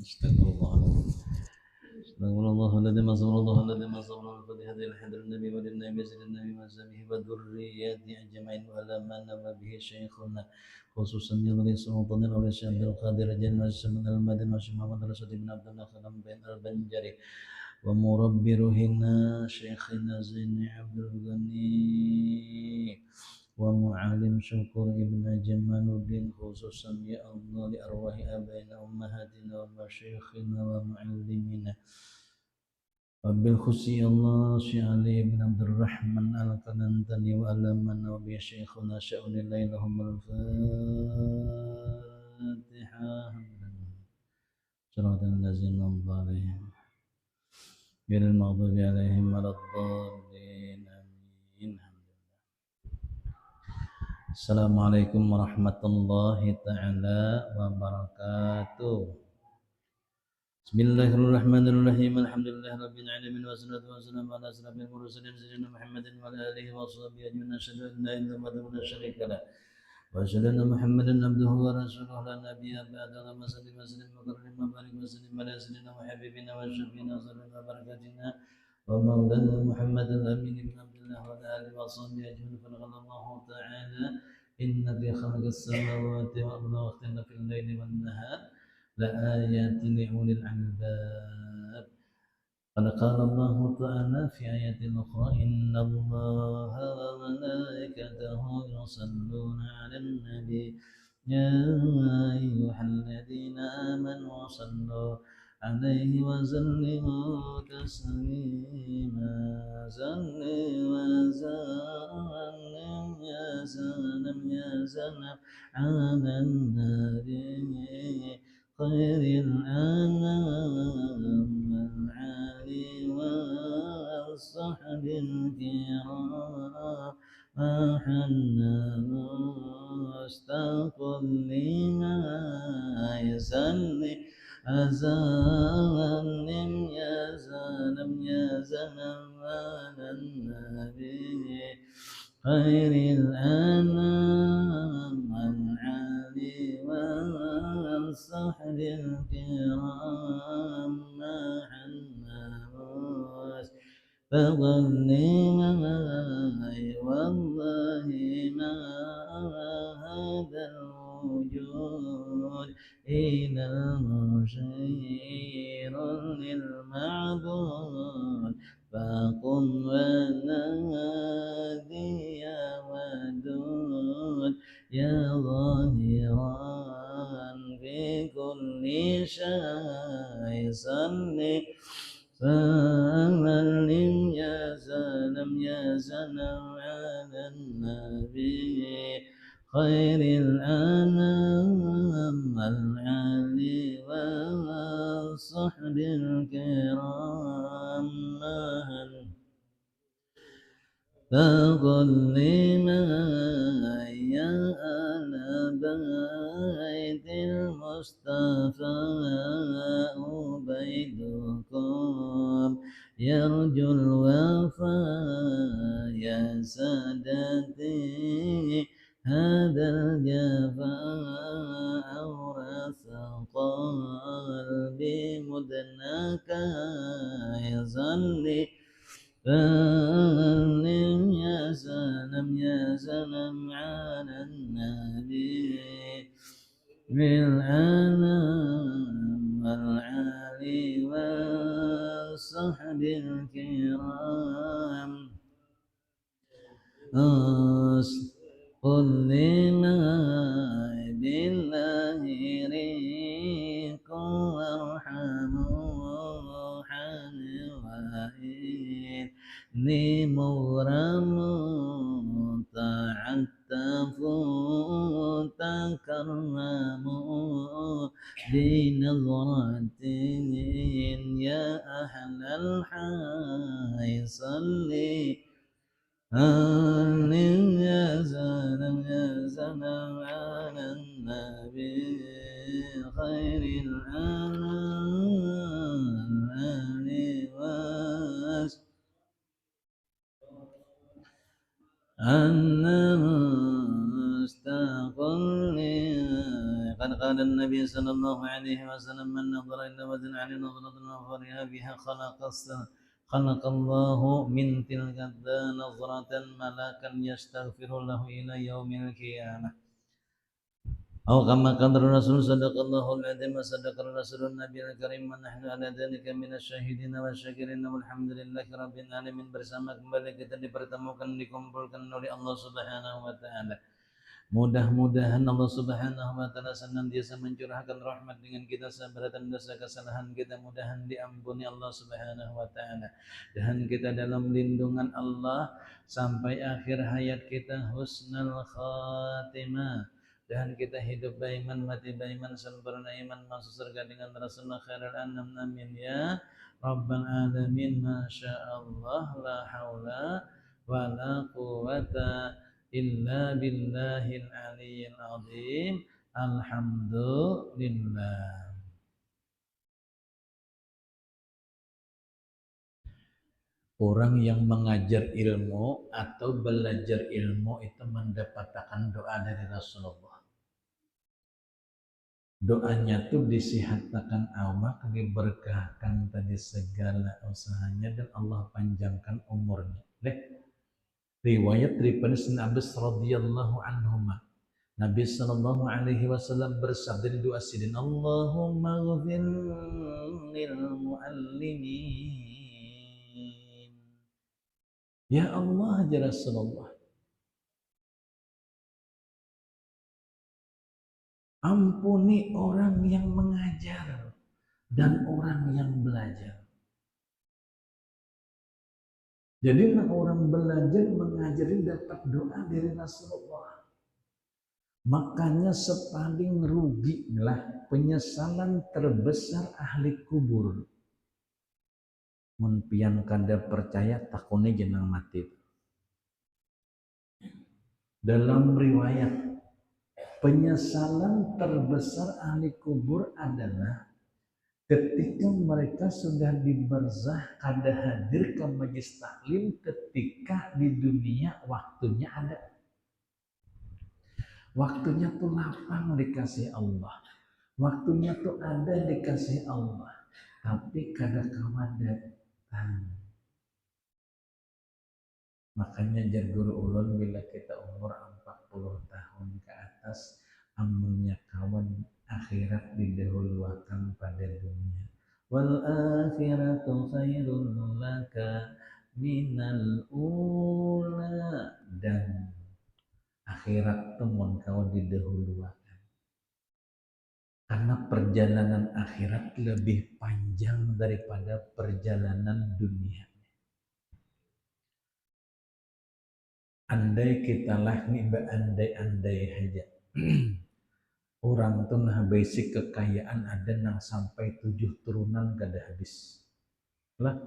استغفر الله الذي ما صبر الله الذي ما صبر قد هدي الحمد النبي وللنبي سيد النبي وسلمه وذريته اجمعين وعلى ما نوى به شيخنا خصوصا يضري سلطان الرئيس عبد القادر جل السمن المدن وشيخ محمد رشد بن عبد الله خلم بن البنجري ومربي روحنا شيخنا زين عبد الغني ومعلم شكر ابن جمال الدين خصوصا يا الله لأرواح آبائنا وأمهاتنا ومشايخنا ومعلمينا وبالخصوص يا الله شيخ علي بن عبد الرحمن القننتني وألمنا وبشيخنا شأن الله لهم الفاتحة صراط الذين أنعمت عليهم غير المغضوب عليهم ولا الضالين آمين. Assalamualaikum warahmatullahi ta'ala wabarakatuh. Bismillahirrahmanirrahim. Alhamdulillah rabbil alamin wassalatu wassalamu ala asrofil mursalin sayyidina Muhammadin wa ala alihi wa sahbihi ajmain. Asyhadu an la ilaha illallah wa syarika lah. Wa asyhadu anna Muhammadan abduhu wa rasuluhu la nabiyya ba'dahu. Allahumma shalli wa sallim wa karrim wa barik wa sallim ala sayyidina wa habibina wa syafiina wa barakatina wa maulana Muhammadin amin ibn Abdullah wa ala alihi wa sahbihi ajmain. Qala ta'ala inna fi khalqis samawati wal ardi wa ikhtilafil laili wan nahar لآيات لأولي الألباب. قد قال الله تعالى في آية أخرى إن الله وملائكته يصلون على النبي يا أيها الذين آمنوا صلوا عليه وسلموا تسليما صل وسلم يا سلام يا سلام على النبي خير الأنام والعلي والصحب الكرام محنى مشتاق لما يسلي أزالم يا زلم يا زلم على النبي خير الأنام والعلي والصحب الكرام محنى فظني معي والله ما هذا الوجود إلى المشير للمعبود فقم ونادي يا ودود يا ظاهرا في كل شيء صلي فمن يا سلام يا سلام على النبي خير الأنام العلي والصحب الكرام فقل لمن يا أهل بيت المصطفى بيتكم يرجو الوفاء يا سادتي هذا الجفاء أورث قلبي مدناك يصلي سلم يا سلام يا سلام على النبي بالأنام والعلي والصحب الكرام قل لما بالله ريق وارحموا حنوائي لي مغرم تعتفوا تكرموا بنظرة يا أهل الحي صلي يا سلام يا سلام على النبي خير الأنام واس أن مستقل قد قال النبي صلى الله عليه وسلم من نظر إلى وجه عن نظرة فرها بها خلق الله من تلك نظرة ملاكا يستغفر له إلى يوم القيامة أو كما قال الرسول صدق الله العظيم وصدق الرسول النبي الكريم ونحن على ذلك من الشاهدين والشاكرين والحمد لله رب العالمين. Bersama kembali kita dipertemukan dikumpulkan oleh Allah Subhanahu wa taala. Mudah-mudahan Allah Subhanahu wa taala senantiasa mencurahkan rahmat dengan kita seberatan dosa kesalahan kita, mudahan diampuni Allah Subhanahu wa taala dan kita dalam lindungan Allah sampai akhir hayat kita husnul khatimah dan kita hidup beriman mati beriman sempurna iman masuk surga dengan Rasulullah khairul anam amin ya rabbal alamin. Masya Allah la haula wa la quwata illa billahil aliyyil azim. Alhamdulillah. Orang yang mengajar ilmu atau belajar ilmu itu mendapatkan doa dari Rasulullah. Doanya tuh disihatkan Allah, diberkahkan tadi segala usahanya dan Allah panjangkan umurnya. Riwayat daripada Sayyidina Abbas radhiyallahu anhuma. Nabi sallallahu alaihi wasallam bersabda di doa sidin, Allahumma ghfir lil muallimin. Ya Allah ya Rasulullah, ampuni orang yang mengajar. dan orang yang belajar. Jadi orang belajar mengajari dapat doa dari Rasulullah. Makanya sepaling rugilah penyesalan terbesar ahli kubur. Mun pian kada percaya takune jenang mati. Dalam riwayat, penyesalan terbesar ahli kubur adalah ketika mereka sudah di barzah kada hadir ke majlis taklim ketika di dunia waktunya ada. Waktunya tuh lapang dikasih Allah. Waktunya tuh ada dikasih Allah. Tapi kada kawan datang. Makanya jar guru ulun bila kita umur 40 tahun ke atas, amunnya kawan akhirat didahulukan pada dunia. Wal akhiratu khairun laka minal ula, dan akhirat temun kau didahulukan. Karena perjalanan akhirat lebih panjang daripada perjalanan dunia. Andai kita lah nih andai aja. Orang tuh nah basic kekayaan ada nang sampai 7 turunan kada habis. Lah,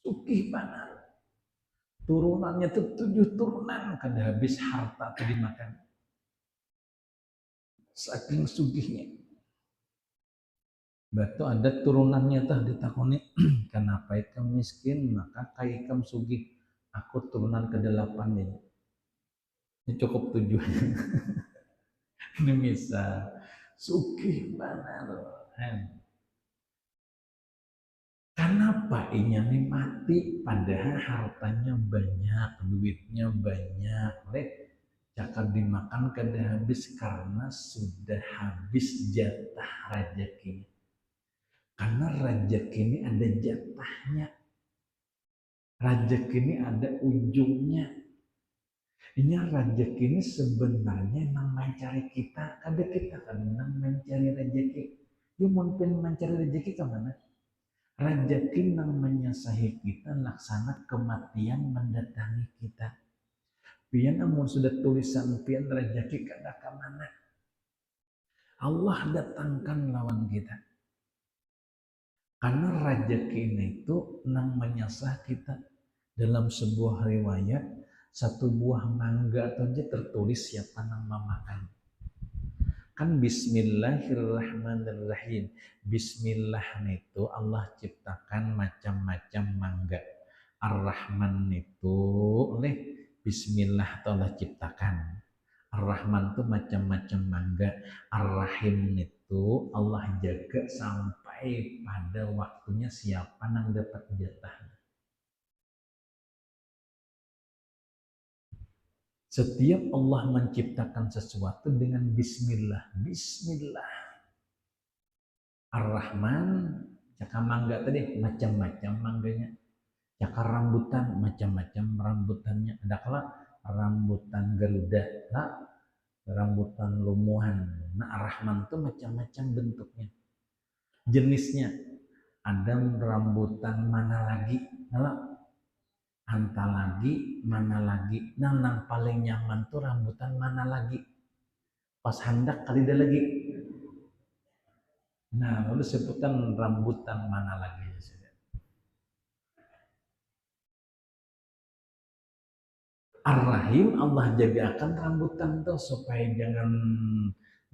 sukih banar. Turunannya tuh 7 turunan kada habis harta tuh dimakan. Saking sugihnya. Batu ada turunannya tah ditakoni, kenapa ikam miskin maka kai ikam sugih. Aku turunan ke-8 ini. Ini cukup 7. Ini bisa sugih banar. Kenapa inya nih mati padahal hartanya banyak, duitnya banyak, cakap dimakan kada habis karena sudah habis jatah rezeki. Karena rezeki ini ada jatahnya. Rezeki ini ada ujungnya. Ini rezeki ini sebenarnya nang mencari kita, kada kita kan nang mencari rezeki. Dia mungkin mencari rezeki ke mana? Rezeki nang menyasahi kita laksana kematian mendatangi kita. Pian amun sudah tulisan pian rezeki kada ke mana? Allah datangkan lawan kita. Karena rezeki itu nang menyasah kita. Dalam sebuah riwayat, satu buah mangga saja tertulis siapa nang memakan. Kan bismillahirrahmanirrahim. Bismillah itu Allah ciptakan macam-macam mangga. Ar-Rahman itu oleh bismillah itu Allah ciptakan. Ar-Rahman itu macam-macam mangga. Ar-Rahim itu Allah jaga sampai pada waktunya siapa nang dapat jatahnya. Setiap Allah menciptakan sesuatu dengan bismillah. Bismillah. Ar-Rahman, cakar mangga tadi macam-macam mangganya. Cakar rambutan macam-macam rambutannya. Ada kala rambutan Garuda, nah, rambutan lumuhan. Nah, Ar-Rahman itu macam-macam bentuknya. Jenisnya ada rambutan mana lagi? Nah, anta lagi, mana lagi. Nah, yang paling nyaman tuh rambutan mana lagi. Pas hendak kali dia lagi. Nah, lalu sebutan rambutan mana lagi. Ar-Rahim Allah jagakan rambutan tuh supaya jangan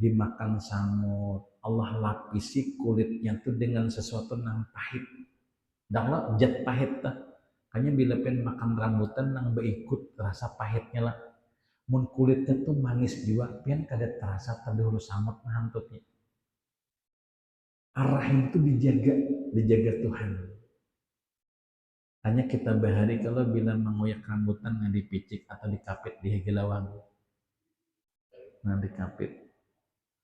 dimakan samut. Allah lapisi kulitnya tuh dengan sesuatu yang pahit. Dahlah jat pahit tuh. Hanya bila pen makan rambutan nang beikut rasa pahitnya lah. Mun kulitnya tuh manis juga, pian kada terasa terdahulu samut mahantutnya. Ar-Rahim itu dijaga Tuhan. Hanya kita bahari kalau bila mengoyak rambutan yang dipicik atau dikapit di hegelawang. Nah dikapit.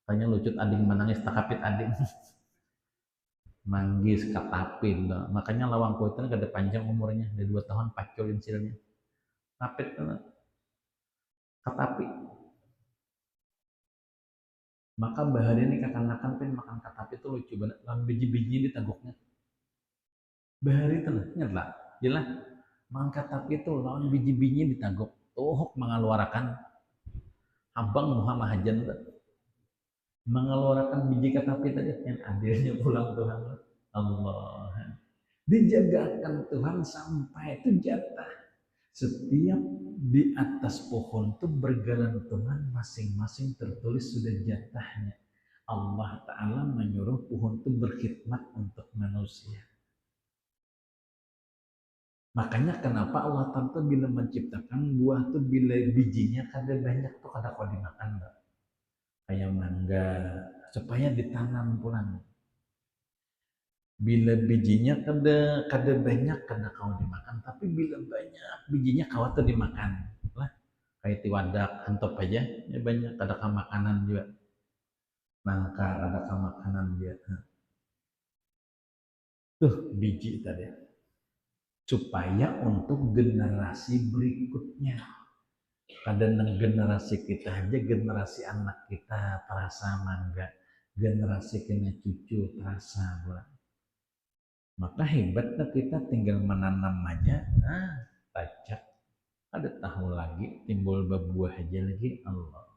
Hanya lucut ading menangis tak kapit ading. Manggis katapin lah. Makanya lawang kuitan kada panjang umurnya, dari 2 tahun pacul insilnya. Kapit katapi. Maka bahari ini kakak-kakak pen makan katap itu lucu banget. Lalu biji-bijinya ditagoknya. Bahari itu lah, ingat lah. Jelas, makan katap itu lawan biji-bijinya ditagok. Tuhuk mengeluarkan abang Muhammad Hajan mengeluarkan biji katap itu yang adilnya pulang Tuhan. Allah. Dijagakan Tuhan sampai itu jatah. Setiap di atas pohon itu bergelantungan masing-masing tertulis sudah jatahnya. Allah Ta'ala menyuruh pohon itu berkhidmat untuk manusia. Makanya kenapa Allah Ta'ala bila menciptakan buah tuh bila bijinya kada banyak tuh kada kau dimakan. Kayak mangga supaya ditanam pulang. Bila bijinya kada kada banyak kada kau dimakan, tapi bila banyak bijinya kau tuh dimakan. Lah kayak tiwadak antop aja ya banyak kada kau makanan juga. Nangka kada kau makanan dia. Tuh biji tadi. Supaya untuk generasi berikutnya. Kadang generasi kita aja, generasi anak kita terasa mangga, generasi kena cucu terasa bulan. Maka hebatnya kita tinggal menanam aja, pacak ada tahu lagi timbul berbuah aja lagi Allah.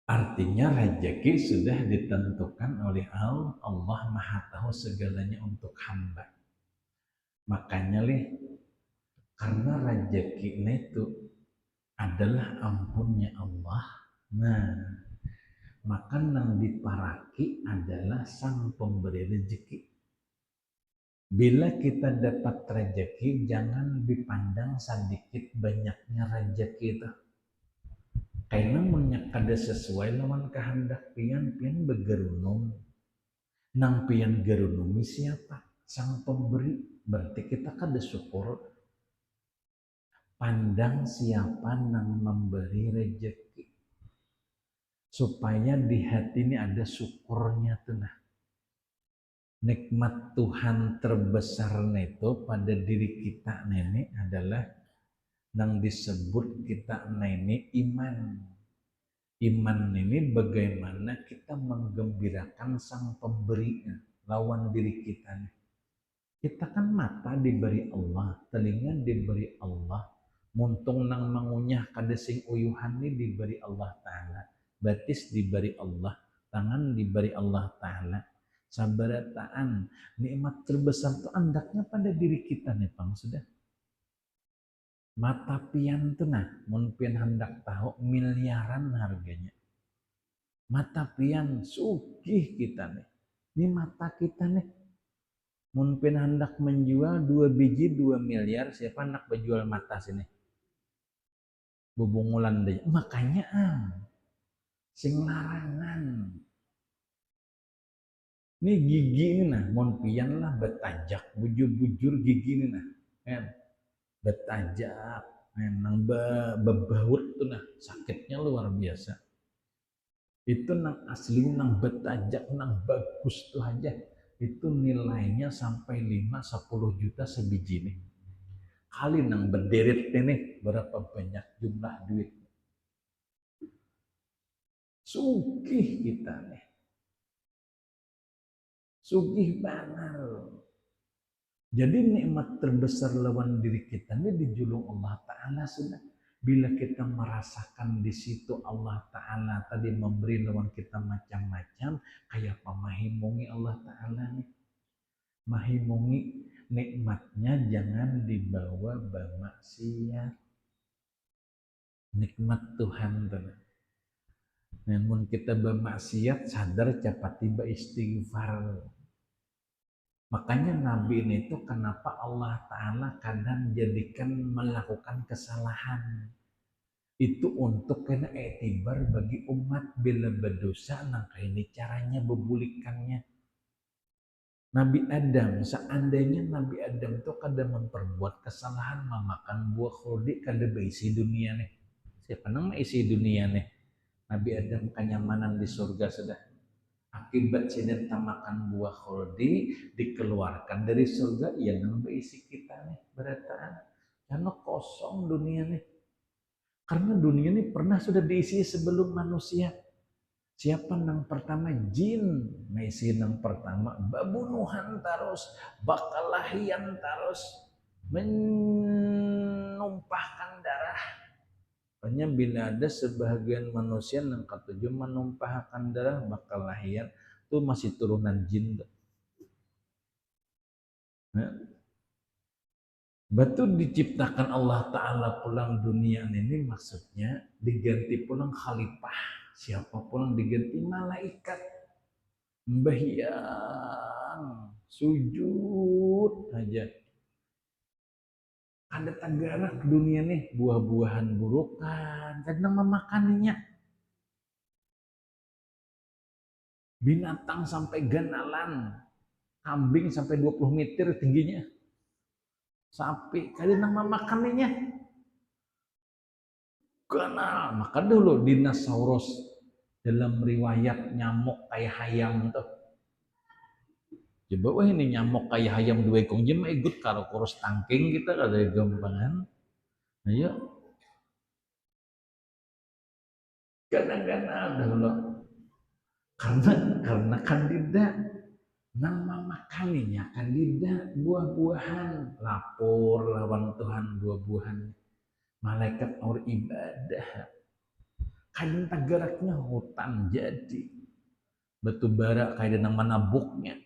Artinya rezeki sudah ditentukan oleh Allah. Allah Maha tahu segalanya untuk hamba. Makanya karena rezeki itu adalah ampunnya Allah. Nah, maka yang diparaki adalah sang pemberi rezeki. Bila kita dapat rezeki, jangan dipandang sedikit banyaknya rezeki itu. Karena munyak kada sesuai lawan kehendak pian begerunung. Nang pian gerunumi siapa? Sang pemberi. Berarti kita kada syukur. Pandang siapa nang memberi rezeki. Supaya di hati ini ada syukurnya tuh nah. Nikmat Tuhan terbesar itu pada diri kita nenek adalah yang disebut kita nenek iman. Iman ini bagaimana kita menggembirakan sang pemberi lawan diri kita nih. Kita kan mata diberi Allah, telinga diberi Allah, muntung nang mengunyah kada sing uyuhan ini diberi Allah Ta'ala, batis diberi Allah, tangan diberi Allah Ta'ala. Sabarataan nikmat terbesar itu andaknya pada diri kita nih Bang sudah. Mata pian tuh nah, mun pian hendak tahu miliaran harganya. Mata pian sugih kita nih. Ini mata kita nih. Mun pian hendak menjual 2 biji 2 miliar, siapa hendak berjual mata sini? Bubungulan deh. Makanya sing larangan. Ini gigi ini nah, mon pian lah betajak, bujur-bujur gigi ini nah. Kan? Betajak, nang bebaut tuh nah, sakitnya luar biasa. Itu nang asli nang betajak, nang bagus tuh aja. Itu nilainya sampai 5-10 juta sebiji nih. Kali nang berderet ini berapa banyak jumlah duit. Sugih kita nih. Sugih banget. Jadi nikmat terbesar lawan diri kita ini dijulung Allah Ta'ala sudah. Bila kita merasakan di situ Allah Ta'ala tadi memberi lawan kita macam-macam, kayak apa mahimungi Allah Ta'ala nih. Mahimungi nikmatnya jangan dibawa bermaksiat. Nikmat Tuhan tuh. Namun kita bermaksiat sadar cepat tiba istighfar. Makanya Nabi itu kenapa Allah Ta'ala kadang jadikan melakukan kesalahan. Itu untuk kena etibar bagi umat bila berdosa, nah ini caranya bebulikannya. Nabi Adam, seandainya Nabi Adam itu kadang memperbuat kesalahan memakan buah khuldi kada berisi dunia nih. Siapa nang isi dunia nih? Nabi Adam kenyamanan di surga sudah. Akibat sineta makan buah khuldi dikeluarkan dari surga, yang berisi kita nih berataan. Karena kosong dunia nih. Karena dunia ini pernah sudah diisi sebelum manusia. Siapa nang pertama? Jin. Mesi nang pertama babunuhan terus, bakalahian terus, menumpahkan darah. Hanya bila ada sebagian manusia yang ketujuh menumpahkan darah bakalahian, itu masih turunan jin. Nah, batu diciptakan Allah Ta'ala pulang dunia ini maksudnya diganti pulang khalifah. Siapa pulang diganti malaikat. Sembahyang, sujud aja. Ada tagarak dunia nih, buah-buahan burukan, kadang memakannya. Binatang sampai ganalan, kambing sampai 20 meter tingginya. Sapi, kadang memakannya. Ganal, maka dulu dinosaurus dalam riwayat nyamuk kayak hayam tuh. Coba wah ini nyamuk kayak hayam dua ekong jema ikut karo kurus tangking kita kada gampangan. Ayo. Kadang-kadang dulu. Karena kandida nama makaninya kandida buah-buahan lapor lawan Tuhan buah-buahan malaikat or ibadah. Kadang tagaraknya hutan jadi batu bara kayak nang manabuknya.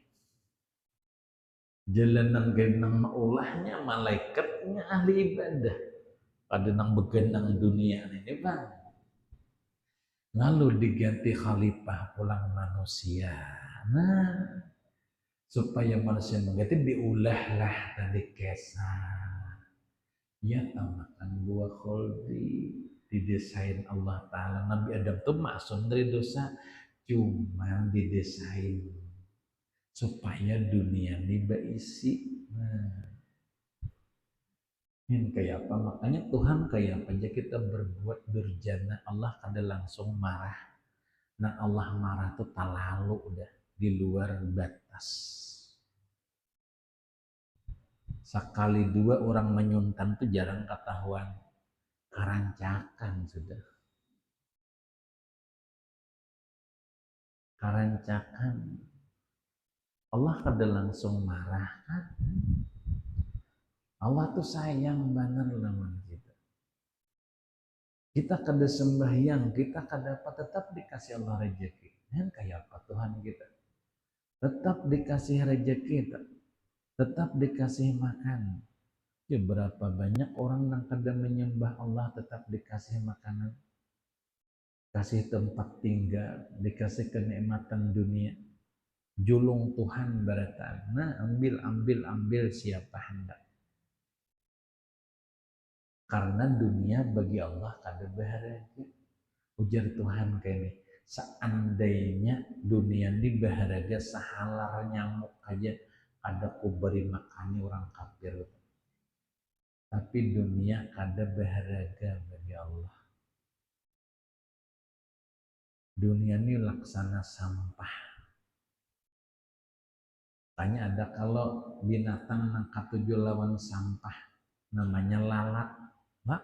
Jalanan genang maulahnya malaikatnya ahli ibadah pada nang begenang dunia ini bang. Lalu diganti khalifah pulang manusia. Nah, supaya manusia mengganti diulahlah tadi kesah. Ya makan buah kholdi didesain Allah Ta'ala. Nabi Adam tuh maksud dari dosa cuma didesain supaya dunia ini berisi. Nah, ini kayak apa? Makanya Tuhan kayak apa aja kita berbuat durjana, Allah kada langsung marah. Nah Allah marah tuh talalu udah di luar batas. Sekali dua orang menyuntan tuh jarang ketahuan. Karancakan sudah. Karancakan. Allah kada langsung marah kan? Allah tuh sayang benar lawan kita. Kita kada sembahyang, kita kada apa tetap dikasih Allah rezeki. Dan kayak apa Tuhan kita? Tetap dikasih rezeki, tetap dikasih makan. Ya berapa banyak orang yang kada menyembah Allah tetap dikasih makanan, kasih tempat tinggal, dikasih kenikmatan dunia. Julung Tuhan beratan. Nah ambil siapa hendak. Karena dunia bagi Allah kada bahagia. Ujar Tuhan kayaknya, seandainya dunia ini bahagia sahalar nyamuk aja ada ku beri makannya orang kafir. Tapi dunia kada bahagia bagi Allah. Dunia ini laksana sampah. Tanya ada kalau binatang yang katujuh lawan sampah namanya lalat. Mak,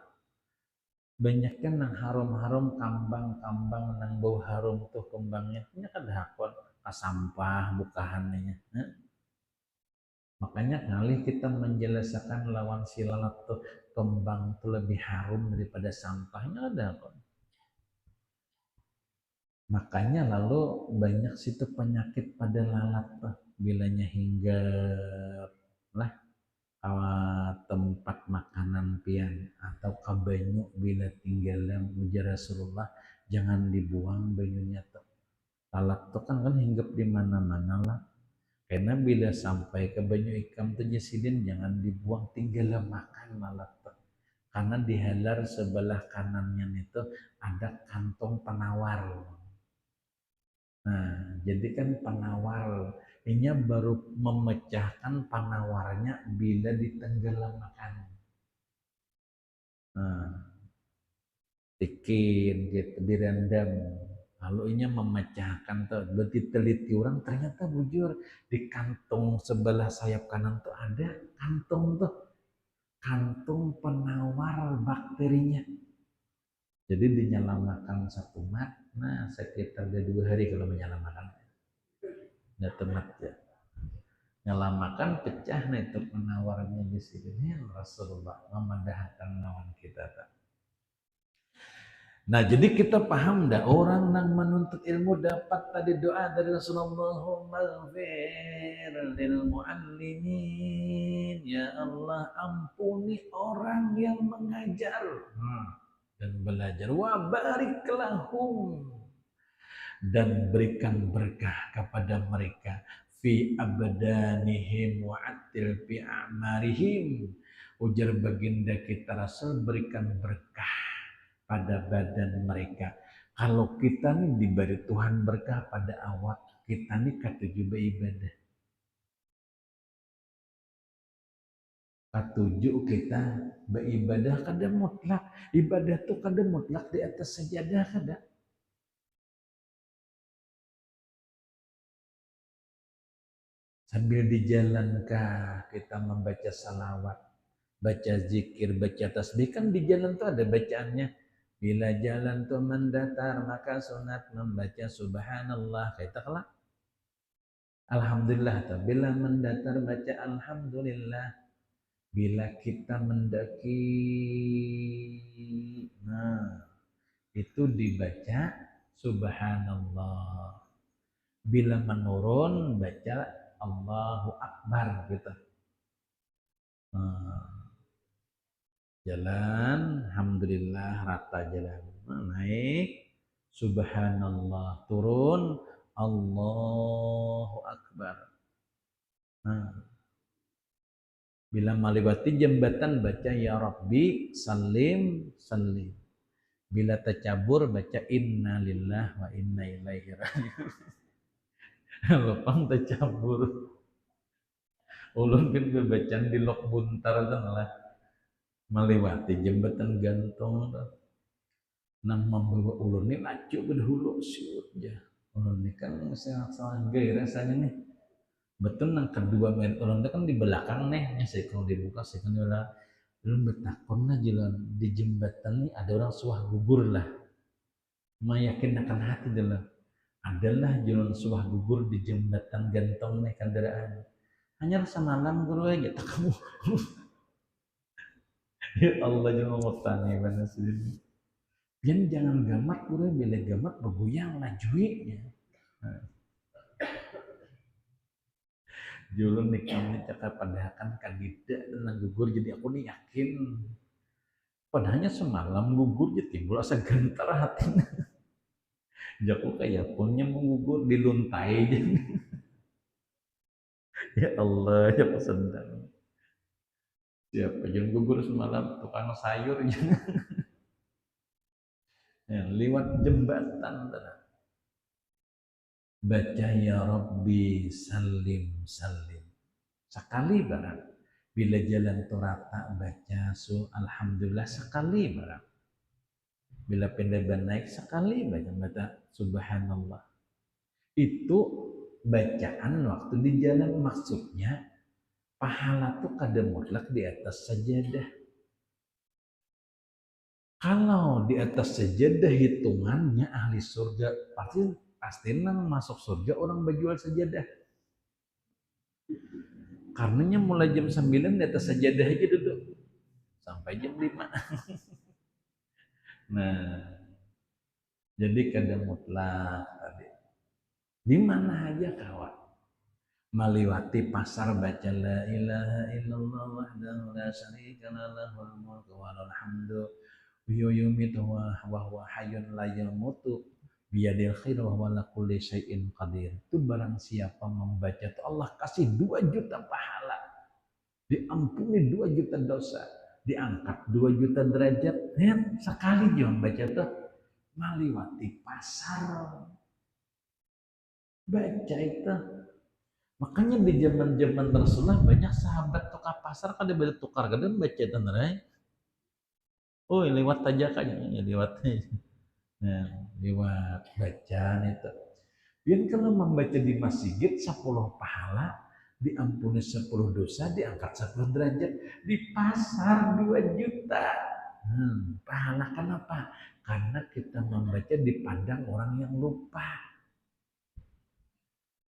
banyak kan nang harum-harum kambang nang bau harum tuh kembangnya. Ini kan hakon sampah bukahannya. Makanya kali kita menjelaskan lawan si lalat tuh kembang tuh lebih harum daripada sampahnya ada kok. Makanya lalu banyak situ penyakit pada lalat tuh bilanya hinggap lah tempat makanan pian atau kabanyu bila tinggalan ujar Rasulullah jangan dibuang banyunya tuh. Lalat tuh kan hinggap di mana-mana lah. Karena bila sampai ke banyu ikam tuh jasidin jangan dibuang tinggal makan lalat tuh. Karena di halar sebelah kanannya itu ada kantong penawar. Nah, jadi kan penawar ini baru memecahkan penawarnya bila ditenggelamkan. Nah, bikin gitu, direndam. Lalu ini memecahkan tuh, berarti teliti orang ternyata bujur di kantung sebelah sayap kanan tuh ada kantung tuh, kantung penawar bakterinya. Jadi dinyalamakan satu mat, nah sekitar 2 hari kalau menyalamakan. Udah temat ya. Nyalamakan pecah nih itu penawarnya di sini Rasulullah memadahkan lawan kita. Nah jadi kita paham dah orang yang menuntut ilmu dapat tadi doa dari Rasulullah, maghfir lil muallimin, ya Allah ampuni orang yang mengajar dan belajar, wa barik lahum, dan berikan berkah kepada mereka fi abdanihim wa atil fi a'marihim. Ujar baginda kita Rasul, berikan berkah pada badan mereka. Kalau kita nih diberi Tuhan berkah pada awak kita nih katuju beribadah. Katuju kita beribadah kada mutlak. Ibadah tuh kada mutlak di atas sajadah kada. Sambil di jalan kah kita membaca salawat, baca zikir, baca tasbih, kan di jalan tuh ada bacaannya. Bila jalan tuh mendatar maka sunat membaca subhanallah. Kita kelak alhamdulillah. Bila mendatar baca alhamdulillah. Bila kita mendaki, nah itu dibaca subhanallah. Bila menurun baca Allahu Akbar gitu. Jalan, alhamdulillah rata jalan. Naik, subhanallah, turun, Allahu Akbar. Bila melewati jembatan baca ya Rabbi salim salim. Bila tercabur baca inna lillah wa inna ilaihi raji'un. Lepang tercabur. Ulun kan bacaan di lok buntar kan lah. Melewati jembatan gantung nang membawa ulun ini laju ke dahulu siut ya. Ulun ini kan sangat gaya rasanya nih. Betul nang kedua main ulun kan di belakang nih, saya kalau dibuka saya kan ulah ulun bertakon lah jalan di jembatan nih ada orang suah gugur lah. Meyakinkan hati adalah adalah jalan suah gugur di jembatan gantung nih kendaraan. Hanya semalam guru aja tak kamu. Ya Allah jangan ngotani mana sini. Biar jangan gamat guru bila gamat bergoyang lajuinya. Julun nih kami cakap padahakan kandidat dan gugur jadi aku nih yakin. Padahal semalam gugur jadi timbul asa gentar hatinya. Jaku kayak punya menggugur diluntai jadi. Ya Allah ya pesendan. Siapa yang gugur semalam tukang sayur ya, lewat jembatan baca ya Rabbi salim salim sekali barang. Bila jalan tu rata baca alhamdulillah sekali barang. Bila pindah naik sekali baca subhanallah. Itu bacaan waktu di jalan, maksudnya pahala tuh kada mutlak di atas sajadah. Kalau di atas sajadah hitungannya ahli surga pasti nang masuk surga orang berjual sajadah. Karenanya mulai jam 9 di atas sajadah aja duduk sampai jam 5. Nah, jadi kada mutlak tadi. Di mana aja kawan melewati pasar baca la ilaha illallah wahdahu la syarika lahul mulku wa lahul hamdu yumitu wa huwa hayyun la yamutu biyadil khair wa huwa ala kulli syai'in qadir. Itu barang siapa membaca itu Allah kasih 2 juta pahala, diampuni 2 juta dosa, diangkat 2 juta derajat. Sekali dia membaca itu melewati pasar baca itu. Makanya di zaman Rasulullah banyak sahabat tukar pasar kan dia tukar kadang baca tenerai. Oh lewat aja kayaknya lewat. Nah, lewat bacaan itu. Biar kalau membaca di masjid 10 pahala, diampuni 10 dosa, diangkat 10 derajat. Di pasar 2 juta. Pahala kenapa? Karena kita membaca dipandang orang yang lupa.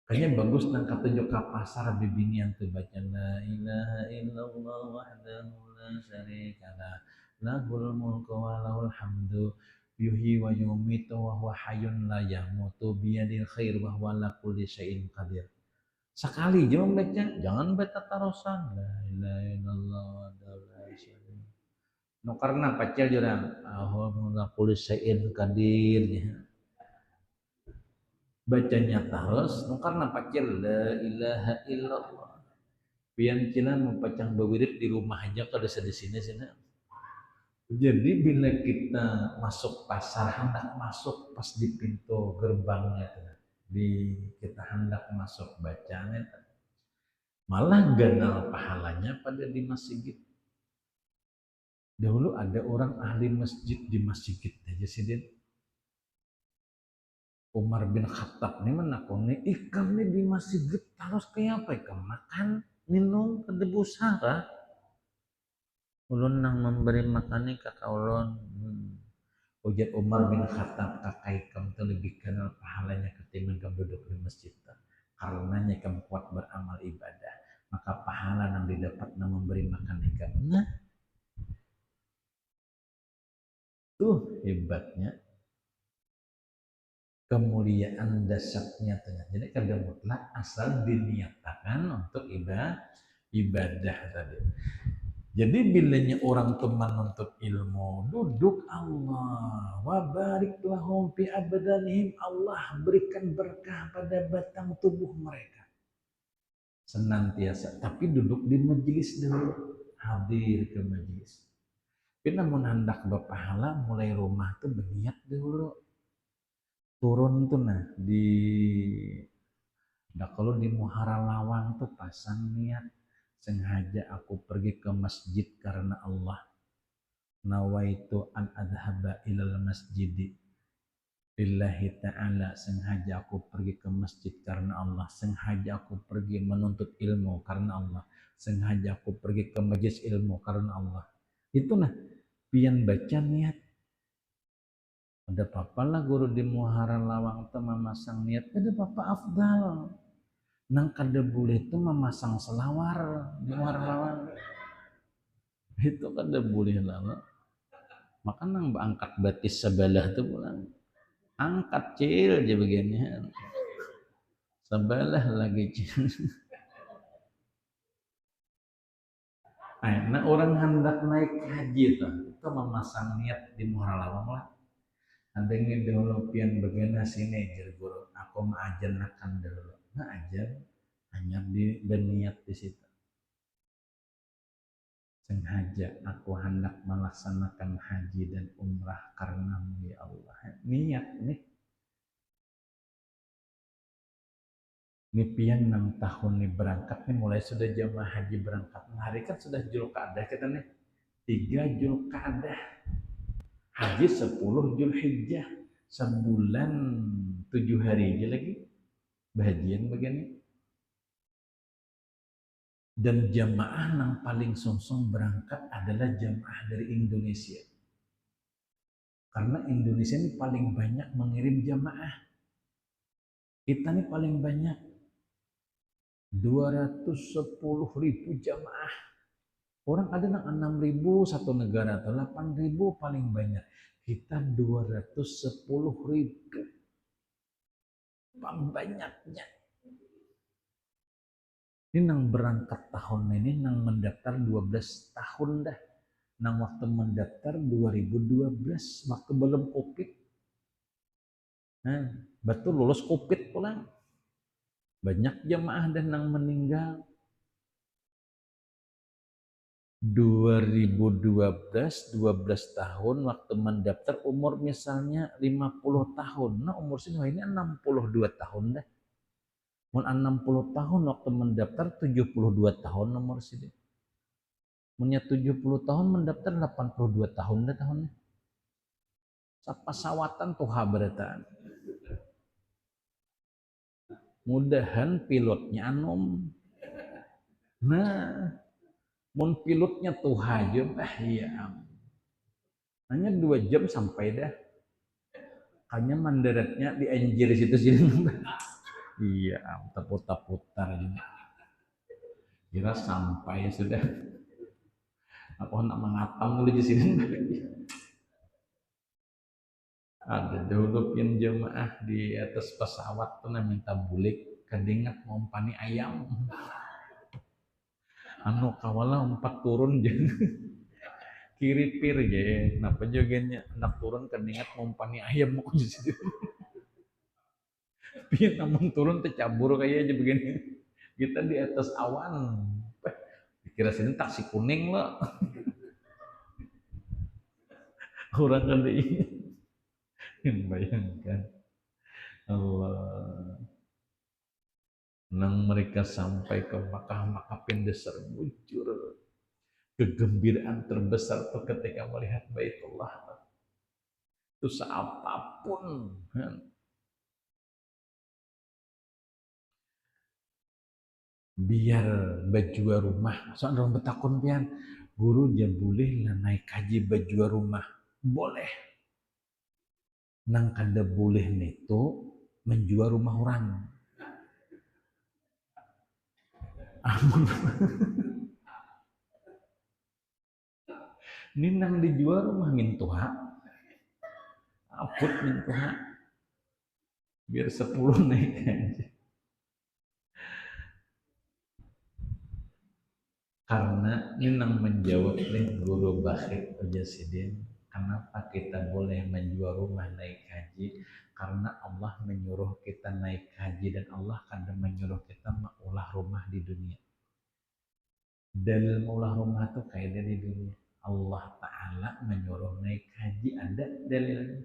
Kayaknya bagus nang ketunjuk ke pasar bibinian tuh baca la ilaha illallah wahdahu la syarikalah lahul mulku wa lahul hamdu yuhyi wa yumitu wa huwa hayyun la yamutu biyadil khair wa huwa ala kulli syai'in qadir. Sekali aja membaca, jangan baca tarosan la ilaha illallah wahdahu la syarikalah. No karena pacel jurang ala kulli syai'in qadir. Bacanya terus karena pacil la ilaha illallah pian cina mempacang bawirit di rumah aja kada di sini sini. Jadi bila kita masuk pasar hendak masuk pas di pintu gerbangnya di kita hendak masuk bacanya malah ganal pahalanya pada di masjid. Dahulu ada orang ahli masjid di masjid aja sih dia. Umar bin Khattab ini menakuni ikan ini di masjid harus kayak apa ikan makan minum kedebu sara ulun nang memberi makan ke kaulon ujar Umar bin Khattab kakak ikam itu lebih kenal pahalanya ketimbang kamu duduk di masjid karenanya kamu kuat beramal ibadah maka pahala yang didapat nang memberi makan ikan nah tuh hebatnya kemuliaan dasarnya tengah. Jadi kada mutlak asal diniatakan untuk ibadah tadi. Jadi bilanya orang teman untuk ilmu duduk Allah wa barik lahum fi abdanihim Allah berikan berkah pada batang tubuh mereka senantiasa tapi duduk di majelis dulu hadir ke majelis. Tapi namun hendak berpahala mulai rumah tuh berniat dulu turun tuh kalau di Muhara Lawang tuh pasang niat sengaja aku pergi ke masjid karena Allah nawaitu an adhaba ilal masjidi lillahi ta'ala sengaja aku pergi ke masjid karena Allah sengaja aku pergi menuntut ilmu karena Allah sengaja aku pergi ke majelis ilmu karena Allah itu pian baca niat ada papa lah guru di Muhara Lawang itu memasang niat ada papa afdal nang kada boleh itu memasang selawar di Muhara Lawang itu kada boleh lama maka nang angkat batis sebelah itu pulang angkat cil aja bagiannya sebelah lagi cil. Nah orang hendak naik haji itu memasang niat di Muhara Lawang lah ada yang dahulu pian bagaimana sini jadi guru aku mengajar akan dulu ajar hanya di berniat di situ sengaja aku hendak melaksanakan haji dan umrah karenamu ya Allah niat nih ini pian 6 tahun nih berangkat nih mulai sudah jamaah haji berangkat hari kan sudah Zulqa'dah kita nih 3 Zulqa'dah haji 10 Zulhijjah sebulan 7 hari aja lagi bahagian begini dan jamaah yang paling songsong berangkat adalah jamaah dari Indonesia karena Indonesia ini paling banyak mengirim jamaah kita ini paling banyak 210.000 jamaah orang ada yang 6.000 satu negara atau 8.000 paling banyak kita 210.000 paling banyaknya ini nang berangkat tahun ini nang mendaftar 12 tahun dah nang waktu mendaftar 2012 waktu belum covid betul lulus covid pulang banyak jamaah dan nang meninggal 2012 12 tahun waktu mendaftar umur misalnya 50 tahun nah umur sini ini 62 tahun dah mau 60 tahun waktu mendaftar 72 tahun nomor sini punya 70 tahun mendaftar 82 tahun dah tahunnya sapasawatan tuh haberatan mudahan pilotnya anom nah mun pilotnya tuh aja iya hanya 2 jam sampai dah. Hanya mendaratnya di anjir situ sih. Iya, terputar-putar juga. Kira sampai sudah. Aku nak mengatang dulu di sini. Ada dulu pin jemaah di atas pesawat tuh minta bulik kedingat ngompani ayam. Anu kawala 4 turun je. Kiri pir je. Kenapa jogennya anak turun kedingat ngompani ayam mau di situ. Pin namun turun tercabur kayak aja begini. Kita di atas awan. Dikira sini taksi kuning loh. Orang kan bayangkan. Allah. Nang mereka sampai ke Makkah, maka pendeser muncul kegembiraan terbesar tuh ketika melihat Baitullah. Itu seapapun biar baju rumah soalnya orang betakun pian guru dia boleh lah naik haji baju rumah boleh nang kada boleh itu menjual rumah orang. Ini nang dijual rumah mintuha aput mintuha biar 10 naik aja. Karena ini nang menjawab nih guru Bakhit Ujasidin, kenapa kita boleh menjual rumah naik haji? Karena Allah menyuruh kita naik haji dan Allah kadang menyuruh kita mengolah rumah di dunia. Dalil mengolah rumah itu kayak dari dunia. Allah Ta'ala menyuruh naik haji, ada dalilnya.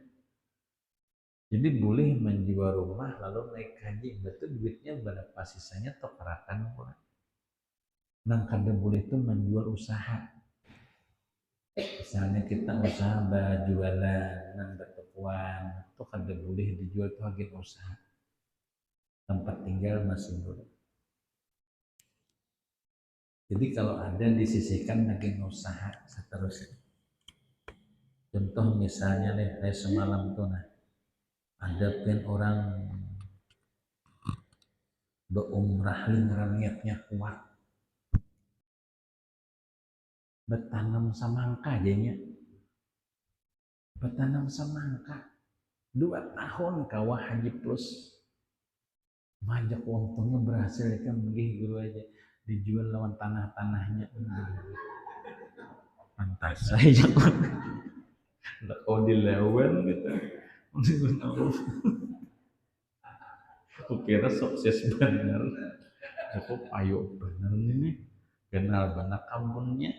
Jadi boleh menjual rumah lalu naik haji, betul duitnya berapa sisanya tukarakan pula. Nang kada boleh itu menjual usaha. Misalnya kita usaha jualan, nang bertukuan, itu kada boleh dijual itu agen usaha. Tempat tinggal masih boleh. Jadi kalau ada disisihkan agen usaha seterusnya. Contoh misalnya nih, kayak semalam tuh nah, ada pun orang berumrah niatnya kuat. Bertanam semangka jadinya. Bertanam semangka 2 tahun kawah haji plus majak untungnya berhasil kan begih guru aja dijual lawan tanah-tanahnya pantas saya nggak kau dilawan gitu aku kira sukses benar aku ayo benar ini kenal benar kampungnya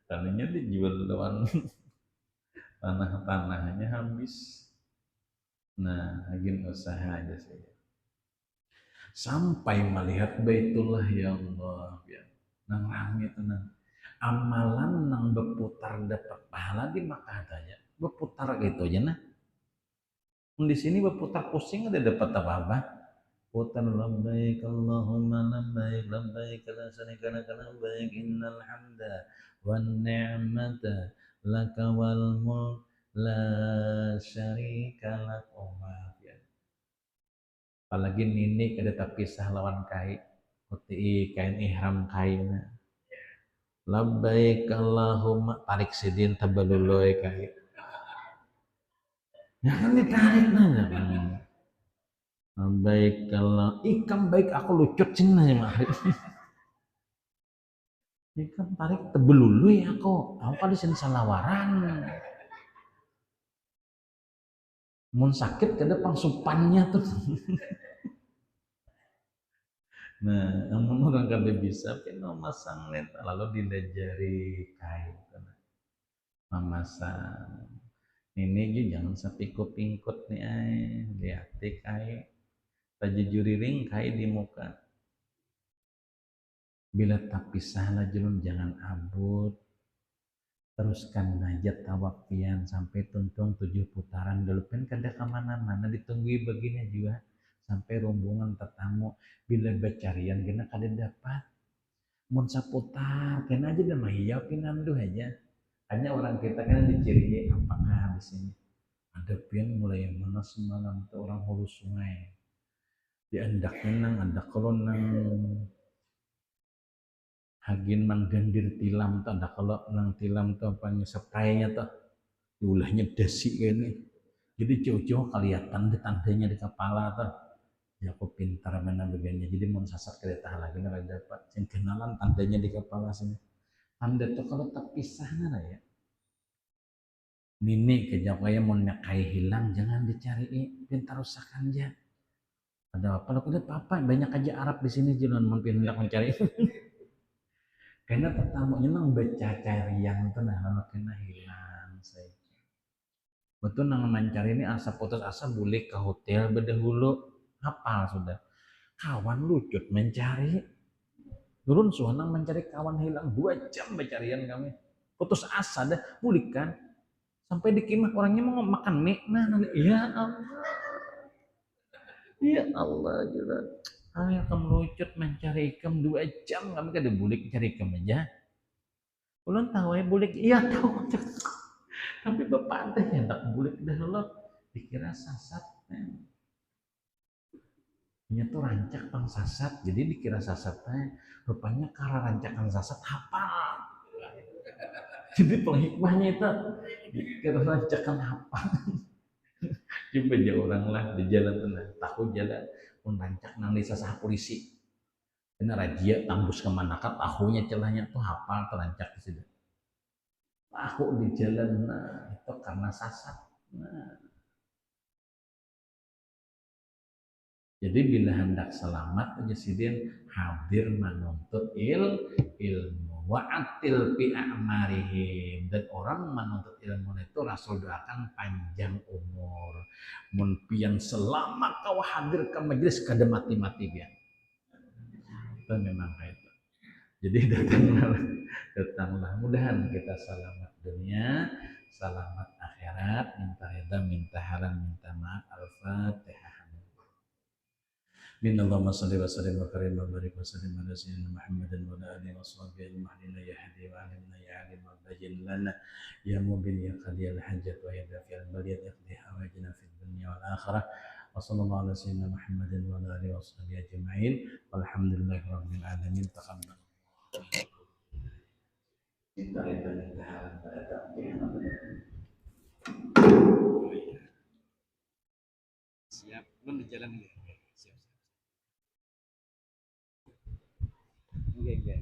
tanahnya dijual lawan tanah-tanahnya habis. Nah, agen usaha aja saja. Sampai melihat Baitullah ya Allah, ya. Nang rame tenang. Amalan nang berputar dapat pahala di Makkah aja. Berputar gitu aja nah. Di sini berputar pusing ada dapat apa-apa. Putar labbaik Allahumma labbaik labbaik la syarika lak labbaik innal hamda wan ni'mata laka wal mulk la syarika lak. Apalagi nini kada terpisah lawan kai uti kain ihram kaina labbaik Allahumma tarik sidin tabaluloy kai jangan ditarik nanya labbaik Allah ikan baik aku lucut cina ya mah ikan tarik tebeluluy aku kali sini salawaran mun sakit kada pangsupannya tuh. Nah, namun orang kada bisa, kena masang net, lalu dilajari kain, memasang. Ini juga jangan sepikut-pingkut nih, lihat kain, tajujuri ring kain di muka. Bila tak pisah lajulun jangan abut, teruskan najat tawakian sampai tuntung 7 putaran dulu kan kada kemana-mana ditunggui begini juga. Sampai rombongan tetamu bila becarian kena kada dapat mun saputar kena aja dah mahiyapin andu aja Hanya orang kita kan diciri apakah di sini ada pian mulai mana semalam tuh orang hulu sungai di andak nang ada kalau nang hagin manggandir tilam tuh ada kalau nang tilam tuh apanya spraynya tuh diulahnya dasi ini jadi jauh-jauh kelihatan tandanya di kepala tuh ya aku pintar mana bagiannya jadi mau sasar kereta lagi nggak dapat yang kenalan tandanya di kepala sini tanda tuh kalau terpisah nana ya Nini kejauh kayak mau nyakai hilang jangan dicari pintar rusakan aja ada apa lo kuda apa banyak aja Arab di sini jangan mau hendak mencari karena pertamanya nang baca carian tuh nah lama kena hilang saya betul nang mencari ini asa putus asa boleh ke hotel berdahulu hafal sudah kawan lucut mencari turun suanang mencari kawan hilang 2 jam pencarian kami putus asa dah pulihkan sampai di kimah orangnya mau makan mie nah ya Allah gila ayo kamu lucut mencari ikam 2 jam kami kan bulik cari ikam aja ulun tahu ya bulik iya tahu tapi bapak teh hendak bulik dah lo dikira sasat nya tuh rancak pang sasat jadi dikira sasat teh rupanya karena rancakan sasat hafal jadi penghikmahnya itu dikira rancakan hafal coba aja orang lah di jalan tengah tahu jalan pun rancak nang desa sah polisi karena rajia tambus kemana kan tahunya celahnya tuh hafal terancak di situ tahu di jalan nah itu karena sasat nah jadi bila hendak selamat aja sidin hadir menuntut ilmu wa'atil fi a'marihim dan orang menuntut ilmu itu Rasul doakan panjang umur mun pian selamat kau hadir ke majelis kada mati-mati dia itu memang itu jadi datanglah mudahan kita selamat dunia selamat akhirat minta ridha minta haram minta maaf al-fatihah Allahumma salli wa sallim wa karim wa barik wa sallim ala sayyidina Muhammadin wa ala alihi wa sahbihi ajma'in ya hadi wa alimna ya alim wa bayin lana ya mubin ya qadiyal hajat wa ya dafi'al baliyat iqdi hawajina fid dunya wal akhirah wa sallallahu ala sayyidina Muhammadin wa ala alihi wa sahbihi ajma'in walhamdulillahi rabbil alamin taqabbal minta ridha minta haram siap belum di jalan ya siap siap enggak